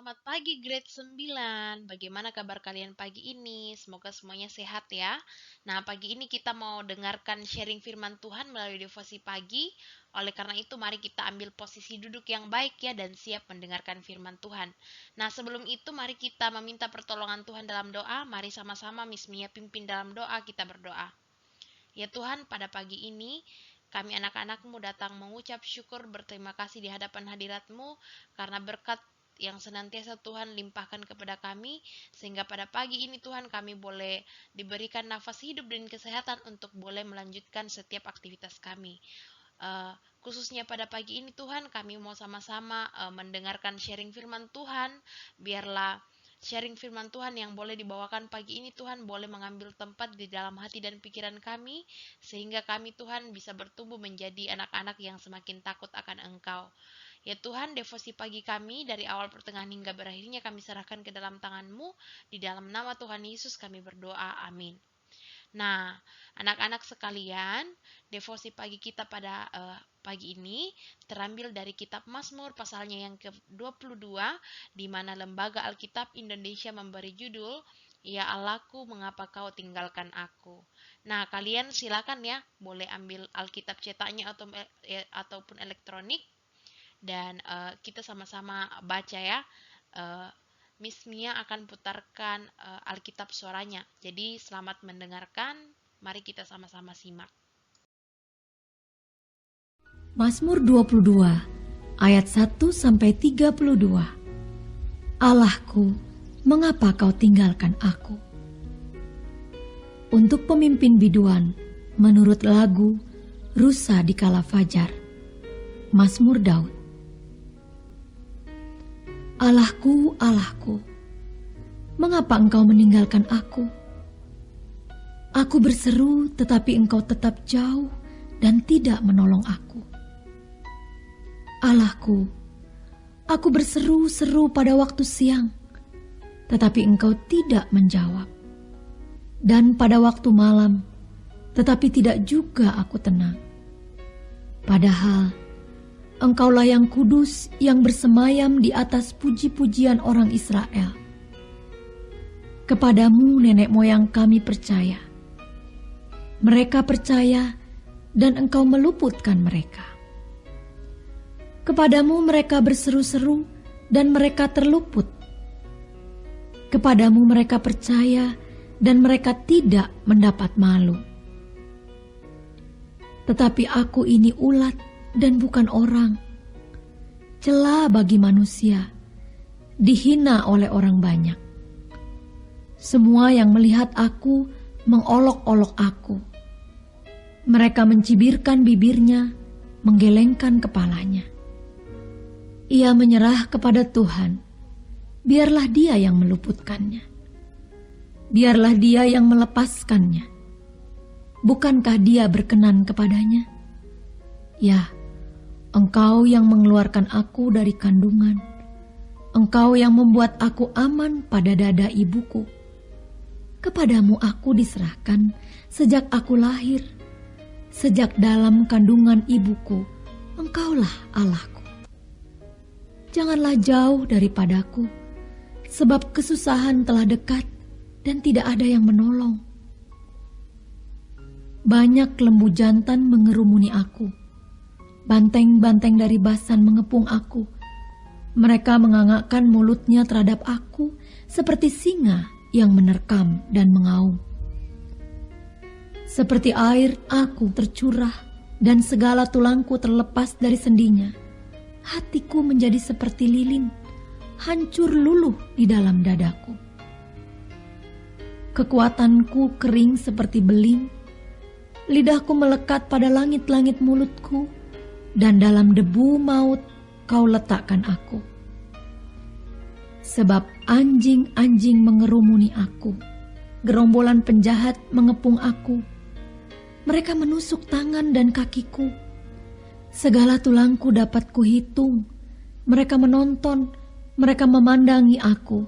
Selamat pagi grade 9. Bagaimana kabar kalian pagi ini? Semoga semuanya sehat ya. Nah, pagi ini kita mau dengarkan sharing firman Tuhan melalui devosi pagi. Oleh karena itu, mari kita ambil posisi duduk yang baik ya dan siap mendengarkan firman Tuhan. Nah, sebelum itu mari kita meminta pertolongan Tuhan dalam doa. Mari sama-sama Miss Mia pimpin dalam doa, kita berdoa. Ya Tuhan, pada pagi ini kami anak-anak-Mu datang mengucap syukur berterima kasih di hadapan hadirat-Mu karena berkat yang senantiasa Tuhan limpahkan kepada kami, sehingga pada pagi ini Tuhan kami boleh diberikan nafas hidup dan kesehatan untuk boleh melanjutkan setiap aktivitas kami. Khususnya pada pagi ini Tuhan kami mau sama-sama mendengarkan sharing firman Tuhan. Biarlah sharing firman Tuhan yang boleh dibawakan pagi ini Tuhan boleh mengambil tempat di dalam hati dan pikiran kami, sehingga kami Tuhan bisa bertumbuh menjadi anak-anak yang semakin takut akan Engkau. Ya Tuhan, devosi pagi kami dari awal pertengahan hingga berakhirnya kami serahkan ke dalam tangan-Mu. Di dalam nama Tuhan Yesus kami berdoa, amin. Nah, anak-anak sekalian, devosi pagi kita pada pagi ini terambil dari kitab Mazmur pasalnya yang ke-22, di mana Lembaga Alkitab Indonesia memberi judul, Ya Allahku, mengapa kau tinggalkan aku? Nah, kalian silakan ya, boleh ambil Alkitab cetaknya ataupun elektronik, dan kita sama-sama baca ya. Miss Mia akan putarkan Alkitab suaranya. Jadi selamat mendengarkan. Mari kita sama-sama simak. Mazmur 22 ayat 1 sampai 32. Allahku, mengapa kau tinggalkan aku? Untuk pemimpin biduan menurut lagu Rusa di Kala Fajar. Mazmur Daud. Allahku, Allahku, mengapa engkau meninggalkan aku? Aku berseru tetapi engkau tetap jauh dan tidak menolong aku. Allahku, aku berseru-seru pada waktu siang, tetapi engkau tidak menjawab. Dan pada waktu malam, tetapi tidak juga aku tenang. Padahal Engkaulah yang kudus yang bersemayam di atas puji-pujian orang Israel. Kepadamu nenek moyang kami percaya. Mereka percaya dan engkau meluputkan mereka. Kepadamu mereka berseru-seru dan mereka terluput. Kepadamu mereka percaya dan mereka tidak mendapat malu. Tetapi aku ini ulat dan bukan orang, celah bagi manusia, dihina oleh orang banyak. Semua yang melihat aku mengolok-olok aku. Mereka mencibirkan bibirnya, menggelengkan kepalanya. Ia menyerah kepada Tuhan, biarlah Dia yang meluputkannya. Biarlah Dia yang melepaskannya. Bukankah Dia berkenan kepadanya? Ya, Engkau yang mengeluarkan aku dari kandungan, Engkau yang membuat aku aman pada dada ibuku. Kepadamu aku diserahkan sejak aku lahir, sejak dalam kandungan ibuku, Engkaulah Allahku. Janganlah jauh daripadaku, sebab kesusahan telah dekat dan tidak ada yang menolong. Banyak lembu jantan mengerumuni aku. Banteng-banteng dari Basan mengepung aku. Mereka mengangakkan mulutnya terhadap aku seperti singa yang menerkam dan mengaum. Seperti air aku tercurah dan segala tulangku terlepas dari sendinya. Hatiku menjadi seperti lilin, hancur luluh di dalam dadaku. Kekuatanku kering seperti beling, lidahku melekat pada langit-langit mulutku, dan dalam debu maut kau letakkan aku. Sebab anjing-anjing mengerumuni aku, gerombolan penjahat mengepung aku. Mereka menusuk tangan dan kakiku. Segala tulangku dapat kuhitung. Mereka menonton, mereka memandangi aku.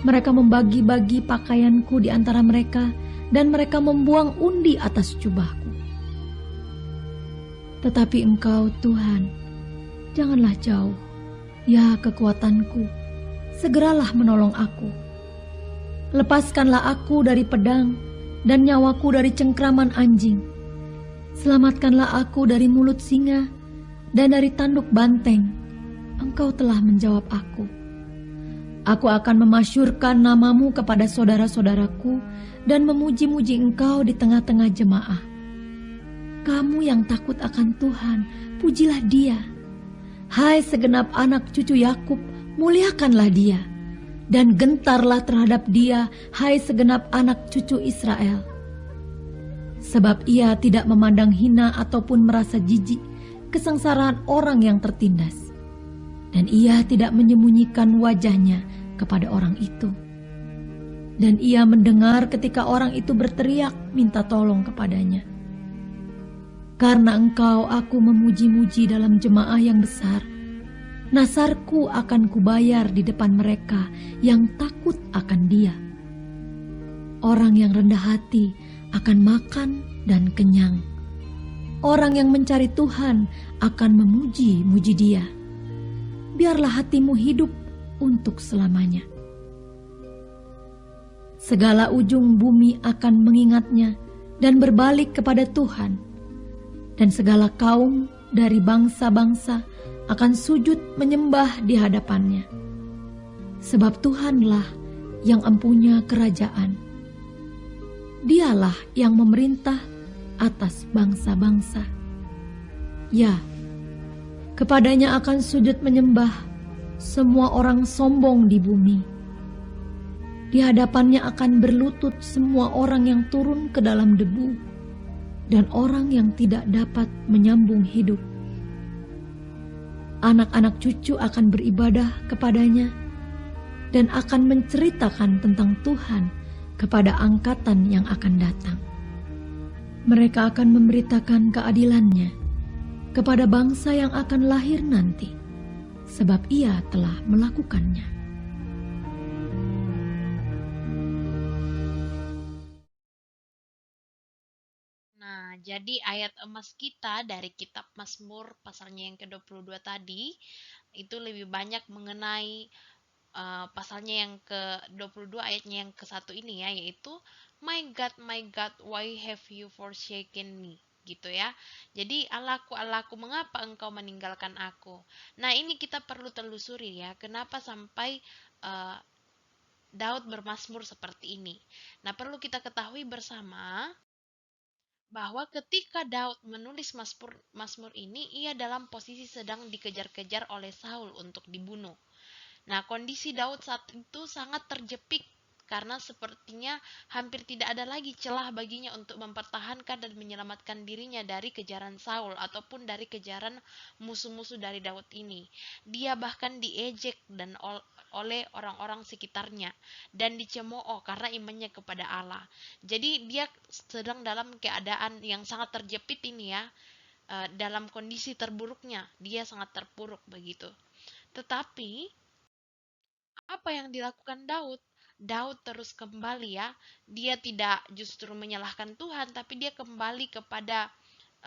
Mereka membagi-bagi pakaianku di antara mereka dan mereka membuang undi atas jubahku. Tetapi Engkau, Tuhan, janganlah jauh. Ya kekuatanku, segeralah menolong aku. Lepaskanlah aku dari pedang dan nyawaku dari cengkraman anjing. Selamatkanlah aku dari mulut singa dan dari tanduk banteng. Engkau telah menjawab aku. Aku akan memasyurkan namamu kepada saudara-saudaraku dan memuji-muji Engkau di tengah-tengah jemaah. Kamu yang takut akan Tuhan, pujilah Dia. Hai segenap anak cucu Yakub, muliakanlah Dia, dan gentarlah terhadap Dia, hai segenap anak cucu Israel. Sebab Ia tidak memandang hina ataupun merasa jijik kesengsaraan orang yang tertindas, dan Ia tidak menyembunyikan wajahnya kepada orang itu. Dan Ia mendengar ketika orang itu berteriak minta tolong kepadanya. Karena Engkau, aku memuji-muji dalam jemaah yang besar. Nasarku akan kubayar di depan mereka yang takut akan Dia. Orang yang rendah hati akan makan dan kenyang. Orang yang mencari Tuhan akan memuji-muji Dia. Biarlah hatimu hidup untuk selamanya. Segala ujung bumi akan mengingatnya dan berbalik kepada Tuhan. Dan segala kaum dari bangsa-bangsa akan sujud menyembah di hadapannya. Sebab Tuhanlah yang empunya kerajaan. Dialah yang memerintah atas bangsa-bangsa. Ya, kepadanya akan sujud menyembah semua orang sombong di bumi. Di hadapannya akan berlutut semua orang yang turun ke dalam debu dan orang yang tidak dapat menyambung hidup. Anak-anak cucu akan beribadah kepadanya dan akan menceritakan tentang Tuhan kepada angkatan yang akan datang. Mereka akan memberitakan keadilan-Nya kepada bangsa yang akan lahir nanti, sebab Ia telah melakukannya. Nah, jadi ayat emas kita dari kitab Mazmur pasalnya yang ke-22 tadi itu lebih banyak mengenai pasalnya yang ke-22 ayatnya yang ke-1 ini ya, yaitu my God, why have you forsaken me? Gitu ya. Jadi Allahku, Allahku, mengapa engkau meninggalkan aku? Nah, ini kita perlu telusuri ya, kenapa sampai uh, Daud bermazmur seperti ini. Nah, perlu kita ketahui bersama bahwa ketika Daud menulis Mazmur ini, ia dalam posisi sedang dikejar-kejar oleh Saul untuk dibunuh. Nah, kondisi Daud saat itu sangat terjepit karena sepertinya hampir tidak ada lagi celah baginya untuk mempertahankan dan menyelamatkan dirinya dari kejaran Saul ataupun dari kejaran musuh-musuh dari Daud ini. Dia bahkan diejek dan oleh orang-orang sekitarnya dan dicemooh karena imannya kepada Allah. Jadi dia sedang dalam keadaan yang sangat terjepit ini ya, dalam kondisi terburuknya. Dia sangat terpuruk begitu. Tetapi apa yang dilakukan Daud? Daud terus kembali ya. Dia tidak justru menyalahkan Tuhan, tapi dia kembali kepada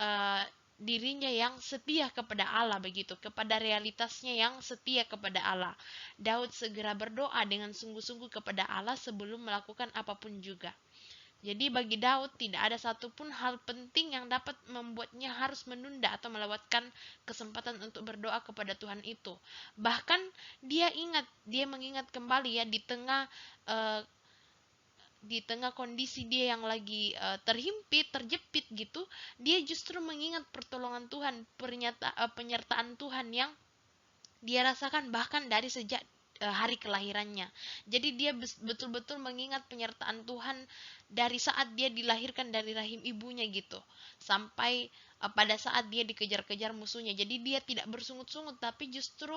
uh, dirinya yang setia kepada Allah begitu, kepada realitasnya yang setia kepada Allah. Daud segera berdoa dengan sungguh-sungguh kepada Allah sebelum melakukan apapun juga. Jadi bagi Daud tidak ada satupun hal penting yang dapat membuatnya harus menunda atau melewatkan kesempatan untuk berdoa kepada Tuhan itu. Bahkan dia mengingat kembali ya uh, di tengah kondisi dia yang lagi terhimpit, terjepit gitu, dia justru mengingat pertolongan Tuhan, penyertaan Tuhan yang dia rasakan bahkan dari sejak hari kelahirannya. Jadi dia betul-betul mengingat penyertaan Tuhan dari saat dia dilahirkan dari rahim ibunya gitu, sampai pada saat dia dikejar-kejar musuhnya. Jadi dia tidak bersungut-sungut, tapi justru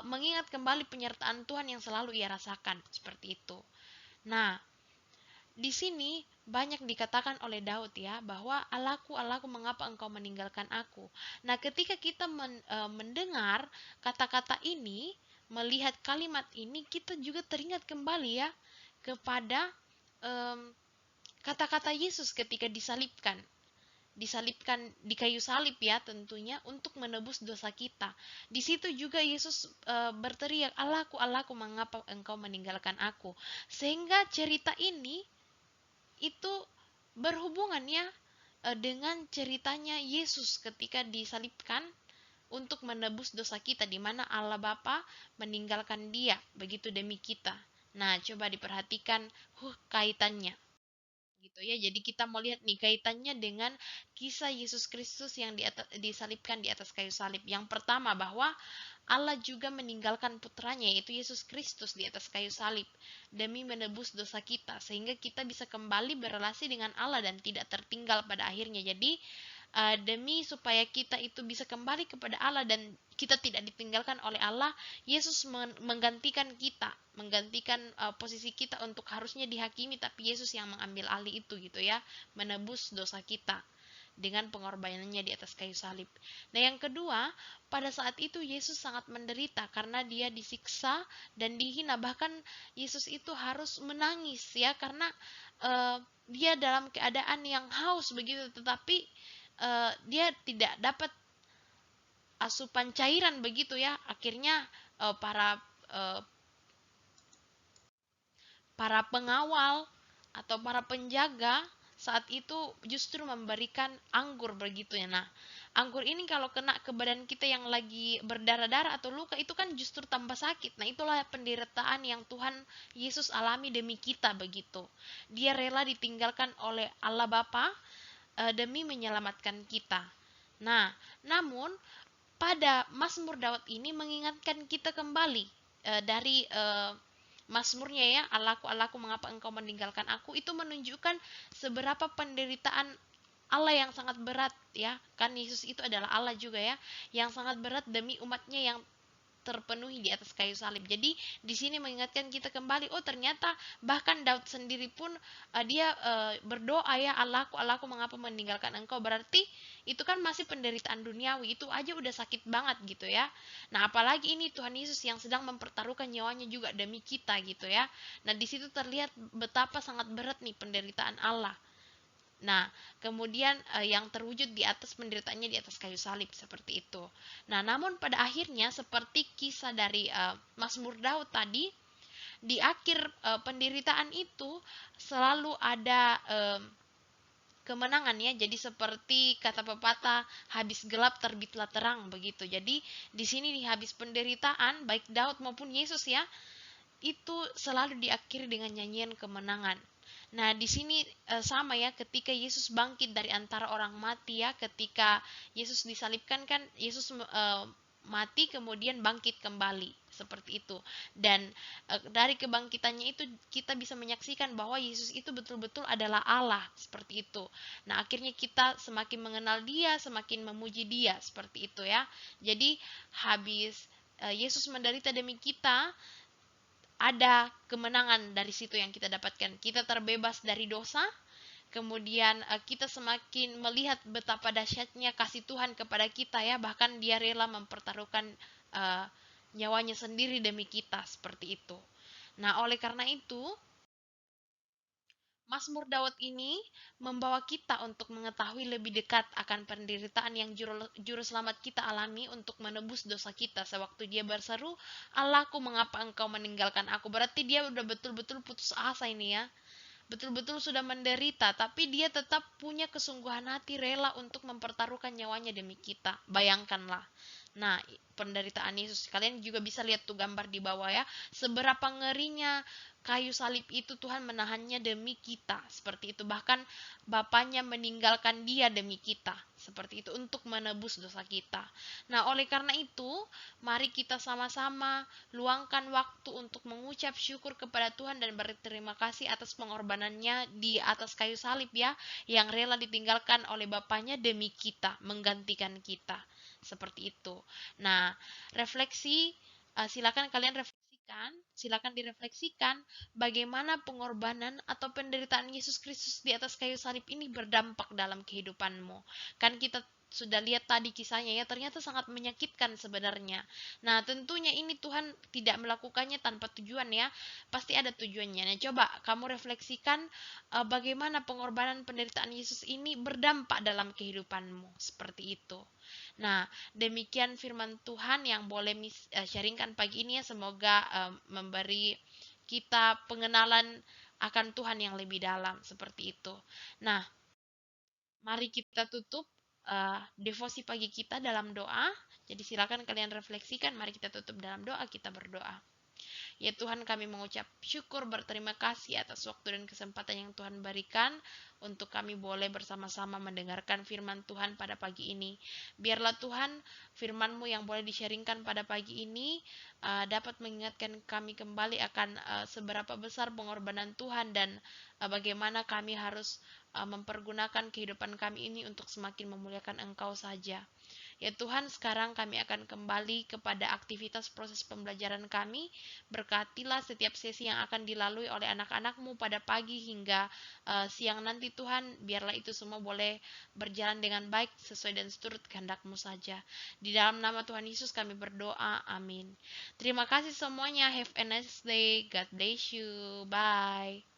mengingat kembali penyertaan Tuhan yang selalu ia rasakan seperti itu. Nah, di sini banyak dikatakan oleh Daud ya, bahwa Allahku, Allahku, mengapa engkau meninggalkan aku? Nah, ketika kita mendengar kata-kata ini, melihat kalimat ini, kita juga teringat kembali ya kepada um, kata-kata Yesus ketika disalibkan di kayu salib ya tentunya untuk menebus dosa kita. Di situ juga Yesus berteriak, "Allahku, Allahku, mengapa engkau meninggalkan aku?" Sehingga cerita ini itu berhubungannya dengan ceritanya Yesus ketika disalibkan untuk menebus dosa kita, di mana Allah Bapa meninggalkan dia begitu demi kita. Nah, coba diperhatikan kaitannya gitu ya. Jadi kita mau lihat nih kaitannya dengan kisah Yesus Kristus yang disalibkan di atas kayu salib. Yang pertama, bahwa Allah juga meninggalkan putranya yaitu Yesus Kristus di atas kayu salib demi menebus dosa kita sehingga kita bisa kembali berrelasi dengan Allah dan tidak tertinggal pada akhirnya. Jadi demi supaya kita itu bisa kembali kepada Allah dan kita tidak ditinggalkan oleh Allah, Yesus menggantikan kita, menggantikan posisi kita untuk harusnya dihakimi, tapi Yesus yang mengambil alih itu gitu ya, menebus dosa kita dengan pengorbanannya di atas kayu salib. Nah, yang kedua, pada saat itu Yesus sangat menderita karena dia disiksa dan dihina. Bahkan Yesus itu harus menangis ya karena dia dalam keadaan yang haus begitu, tetapi dia tidak dapat asupan cairan begitu ya. Akhirnya uh, para pengawal atau para penjaga saat itu justru memberikan anggur begitu ya. Nah, anggur ini kalau kena ke badan kita yang lagi berdarah-darah atau luka itu kan justru tambah sakit. Nah, itulah penderitaan yang Tuhan Yesus alami demi kita begitu. Dia rela ditinggalkan oleh Allah Bapa demi menyelamatkan kita. Nah, namun pada Mazmur Daud ini mengingatkan kita kembali dari Mazmurnya ya, Allahku, Allahku, mengapa engkau meninggalkan aku, itu menunjukkan seberapa penderitaan Allah yang sangat berat ya. Kan Yesus itu adalah Allah juga ya, yang sangat berat demi umatnya yang terpenuhi di atas kayu salib. Jadi di sini mengingatkan kita kembali, oh ternyata bahkan Daud sendiri pun dia berdoa ya, Allahku, Allahku, mengapa meninggalkan engkau. Berarti itu kan masih penderitaan duniawi, itu aja udah sakit banget gitu ya. Nah, apalagi ini Tuhan Yesus yang sedang mempertaruhkan nyawanya juga demi kita gitu ya. Nah, di situ terlihat betapa sangat berat nih penderitaan Allah. Nah, kemudian yang terwujud di atas penderitaannya di atas kayu salib seperti itu. Nah, namun pada akhirnya seperti kisah dari Mazmur Daud tadi, di akhir penderitaan itu selalu ada kemenangan ya. Jadi seperti kata pepatah, habis gelap terbitlah terang begitu. Jadi di sini di habis penderitaan baik Daud maupun Yesus ya, itu selalu diakhiri dengan nyanyian kemenangan. Nah, di sini sama ya, ketika Yesus bangkit dari antara orang mati ya, ketika Yesus disalibkan kan Yesus mati kemudian bangkit kembali seperti itu. Dan dari kebangkitannya itu kita bisa menyaksikan bahwa Yesus itu betul-betul adalah Allah seperti itu. Nah, akhirnya kita semakin mengenal Dia, semakin memuji Dia seperti itu ya. Jadi habis Yesus menderita demi kita, ada kemenangan dari situ yang kita dapatkan. Kita terbebas dari dosa, kemudian kita semakin melihat betapa dahsyatnya kasih Tuhan kepada kita ya, bahkan dia rela mempertaruhkan uh, nyawanya sendiri demi kita seperti itu. Nah, oleh karena itu Mazmur Daud ini membawa kita untuk mengetahui lebih dekat akan penderitaan yang juru selamat kita alami untuk menebus dosa kita sewaktu dia berseru, Allahku, mengapa engkau meninggalkan aku. Berarti dia udah betul-betul putus asa ini ya. Betul-betul sudah menderita, tapi dia tetap punya kesungguhan hati rela untuk mempertaruhkan nyawanya demi kita. Bayangkanlah. Nah, penderitaan Yesus. Kalian juga bisa lihat tuh gambar di bawah ya. Seberapa ngerinya kayu salib itu, Tuhan menahannya demi kita. Seperti itu. Bahkan Bapaknya meninggalkan dia demi kita. Seperti itu, untuk menebus dosa kita. Nah, oleh karena itu, mari kita sama-sama luangkan waktu untuk mengucap syukur kepada Tuhan dan berterima kasih atas pengorbanannya di atas kayu salib ya, yang rela ditinggalkan oleh Bapaknya demi kita, menggantikan kita. Seperti itu. Nah, refleksi, silakan kalian refleksikan, silakan direfleksikan bagaimana pengorbanan atau penderitaan Yesus Kristus di atas kayu salib ini berdampak dalam kehidupanmu. Kan kita sudah lihat tadi kisahnya ya, ternyata sangat menyakitkan sebenarnya. Nah, tentunya ini Tuhan tidak melakukannya tanpa tujuan ya. Pasti ada tujuannya. Nah, coba kamu refleksikan bagaimana pengorbanan penderitaan Yesus ini berdampak dalam kehidupanmu. Seperti itu. Nah, demikian firman Tuhan yang boleh sharingkan pagi ini ya. Semoga memberi kita pengenalan akan Tuhan yang lebih dalam seperti itu. Nah, mari kita tutup devosi pagi kita dalam doa. Jadi silakan kalian refleksikan, mari kita tutup dalam doa, kita berdoa. Ya Tuhan, kami mengucap syukur berterima kasih atas waktu dan kesempatan yang Tuhan berikan untuk kami boleh bersama-sama mendengarkan firman Tuhan pada pagi ini. Biarlah Tuhan, firman-Mu yang boleh di-sharingkan pada pagi ini dapat mengingatkan kami kembali akan seberapa besar pengorbanan Tuhan dan bagaimana kami harus mempergunakan kehidupan kami ini untuk semakin memuliakan Engkau saja. Ya Tuhan, sekarang kami akan kembali kepada aktivitas proses pembelajaran kami. Berkatilah setiap sesi yang akan dilalui oleh anak-anak-Mu pada pagi hingga siang nanti Tuhan. Biarlah itu semua boleh berjalan dengan baik sesuai dan seturut kehendak-Mu saja. Di dalam nama Tuhan Yesus kami berdoa. Amin. Terima kasih semuanya. Have a nice day. God bless you. Bye.